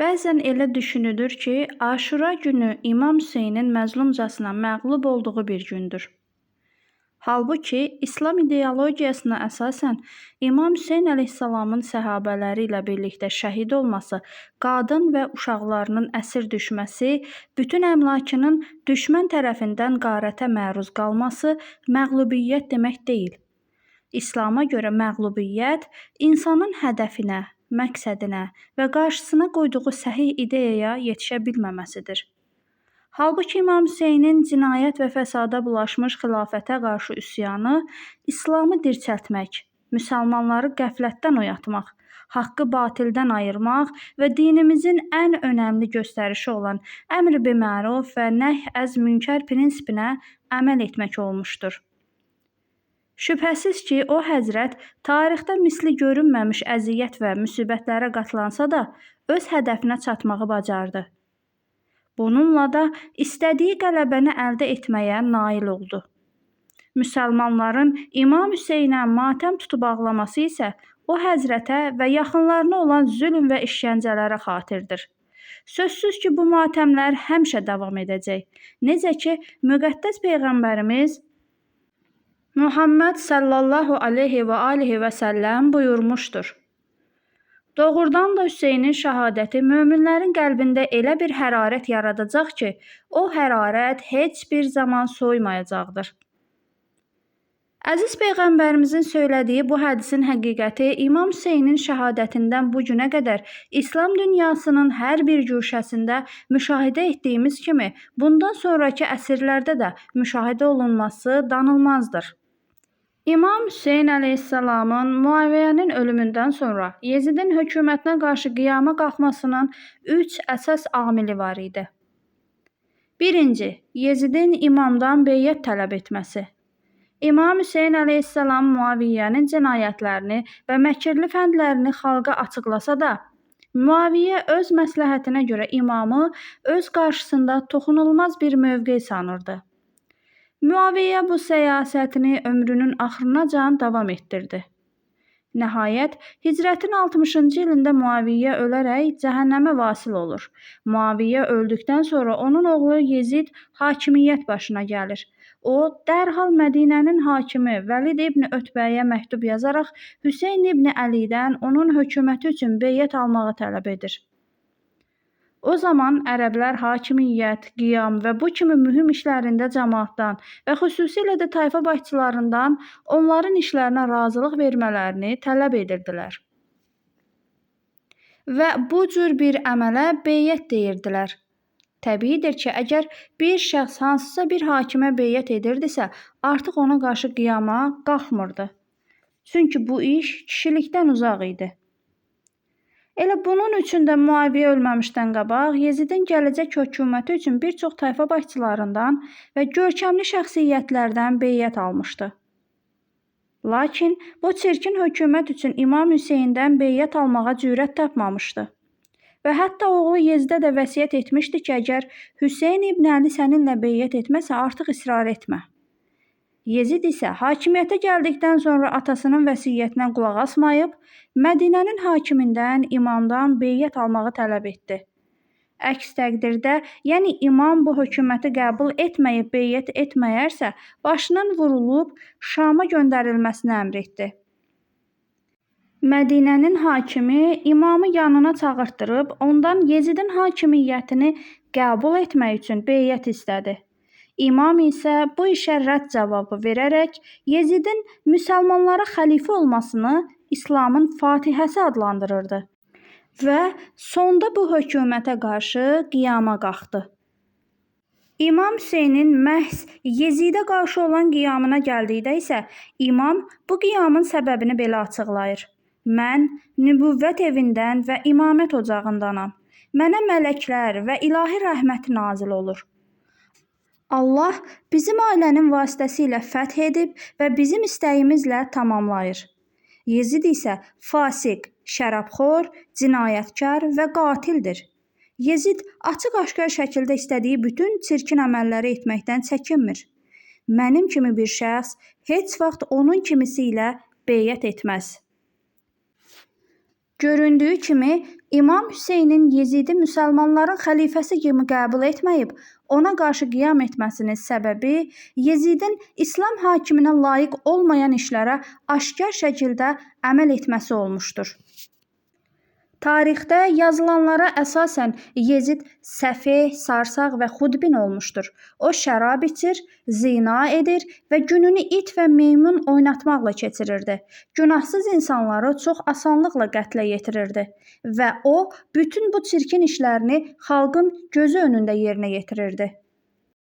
Bəzən elə düşünülür ki, Aşura günü İmam Hüseynin məzlumcasına məğlub olduğu bir gündür. Halbuki, İslam ideologiyasına əsasən İmam Hüseyn əleyhissalamın səhabələri ilə birlikdə şəhid olması, qadın və uşaqlarının əsir düşməsi, bütün əmlakının düşmən tərəfindən qarətə məruz qalması məğlubiyyət demək deyil. İslama görə məğlubiyyət insanın hədəfinə, məqsədinə və qarşısına qoyduğu səhih ideyaya yetişə bilməməsidir. Halbuki İmam Hüseynin cinayət və fəsada bulaşmış xilafətə qarşı üsyanı İslamı dirçəltmək, müsəlmanları qəflətdən oyatmaq, haqqı batildən ayırmaq və dinimizin ən önəmli göstərişi olan əmr biməruf və nəhy əz münkər prinsipinə əməl etmək olmuşdur. Şübhəsiz ki, o həzrət tarixdə misli görünməmiş əziyyət və müsibətlərə qatlansa da, öz hədəfinə çatmağı bacardı. Bununla da istədiyi qələbəni əldə etməyə nail oldu. Müsəlmanların İmam Hüseynə matəm tutub ağlaması isə o həzrətə və yaxınlarına olan zülm və işgəncələrə xatirdir. Sözsüz ki, bu matəmlər həmişə davam edəcək. Necə ki, müqəddəs Peyğəmbərimiz Muhammed sallallahu aleyhi və alihi və səlləm buyurmuşdur. Doğrudan da Hüseynin şəhadəti möminlərin qəlbində elə bir hərarət yaradacaq ki, o hərarət heç bir zaman soymayacaqdır. Əziz Peyğəmbərimizin söylədiyi bu hədisin həqiqəti İmam Hüseynin şəhadətindən bu günə qədər İslam dünyasının hər bir güşəsində müşahidə etdiyimiz kimi, bundan sonraki əsrlərdə də müşahidə olunması danılmazdır. İmam Hüseyn əleyhissalamın Muaviyyənin ölümündən sonra Yezidin hökumətinə qarşı qiyama qalxmasının 3 əsas amili var idi. 1. Yezidin imamdan beyyət tələb etməsi. İmam Hüseyn əleyhissalam Muaviyyənin cinayətlərini və məkirli fəndlərini xalqa açıqlasa da, Muaviyyə öz məsləhətinə görə imamı öz qarşısında toxunulmaz bir mövqe sanırdı. Muaviyyə bu səyasətini ömrünün axırınacan davam etdirdi. Nəhayət, hicrətin 60-cı ilində Muaviyyə ölərək cəhənnəmə vasil olur. Muaviyyə öldükdən sonra onun oğlu Yezid hakimiyyət başına gəlir. O, dərhal Mədinənin hakimi Vəlid ibn Ötbəyə məktub yazaraq Hüseyn ibn Əlidən onun hökuməti üçün beyyət almağı tələb edir. O zaman ərəblər hakimiyyət, qiyam və bu kimi mühüm işlərində cəmaatdan və xüsusilə də tayfa başçılarından onların işlərinə razılıq vermələrini tələb edirdilər. Və bu cür bir əmələ beyyət deyirdilər. Təbiidir ki, əgər bir şəxs hansısa bir hakimə beyyət edirdisə, artıq ona qarşı qiyama qalxmırdı. Çünki bu iş kişilikdən uzaq idi. Elə bunun üçün də Muaviyyə ölməmişdən qabaq Yezidin gələcək hökuməti üçün bir çox tayfa başçılarından və görkəmli şəxsiyyətlərdən beyyət almışdı. Lakin bu çirkin hökumət üçün İmam Hüseyndən beyyət almağa cürət tapmamışdı. Və hətta oğlu Yezidə də vəsiyyət etmişdi ki, əgər Hüseyn ibn Əli səninlə beyyət etməsə, artıq israr etmə. Yezid isə hakimiyyətə gəldikdən sonra atasının vəsiyyətinə qulaq asmayıb, Mədinənin hakimindən, imamdan beyyət almağı tələb etdi. Əks təqdirdə, yəni imam bu hökuməti qəbul etməyib beyyət etməyərsə, başının vurulub Şama göndərilməsini əmr etdi. Mədinənin hakimi imamı yanına çağırtdırıb, ondan Yezidin hakimiyyətini qəbul etmək üçün beyyət istədi. İmam isə bu işə rədd cavabı verərək Yezidin müsəlmanlara xəlifə olmasını İslamın Fatihəsi adlandırırdı və sonda bu hökumətə qarşı qiyama qalxdı. İmam Hüseynin məhz Yezidə qarşı olan qiyamına gəldikdə isə imam bu qiyamın səbəbini belə açıqlayır. Mən nübüvvət evindən və imamət ocağındanam. Mənə mələklər və ilahi rəhməti nazil olur. Allah bizim ailənin vasitəsilə fəth edib və bizim istəyimizlə tamamlayır. Yezid isə fasiq, şərabxor, cinayətkar və qatildir. Yezid açıq-aşkar şəkildə istədiyi bütün çirkin əməlləri etməkdən çəkinmir. Mənim kimi bir şəxs heç vaxt onun kimisi ilə beyyət etməz. Göründüyü kimi İmam Hüseynin Yezidi müsəlmanların xəlifəsi kimi qəbul etməyib, ona qarşı qiyam etməsinin səbəbi Yezidin İslam hakiminə layiq olmayan işlərə aşkar şəkildə əməl etməsi olmuşdur. Tarixdə yazılanlara əsasən Yezid səfeh, sarsaq və xudbin olmuşdur. O şərab içir, zina edir və gününü it və meymun oynatmaqla keçirirdi. Günahsız insanları çox asanlıqla qətlə yetirirdi və o bütün bu çirkin işlərini xalqın gözü önündə yerinə yetirirdi.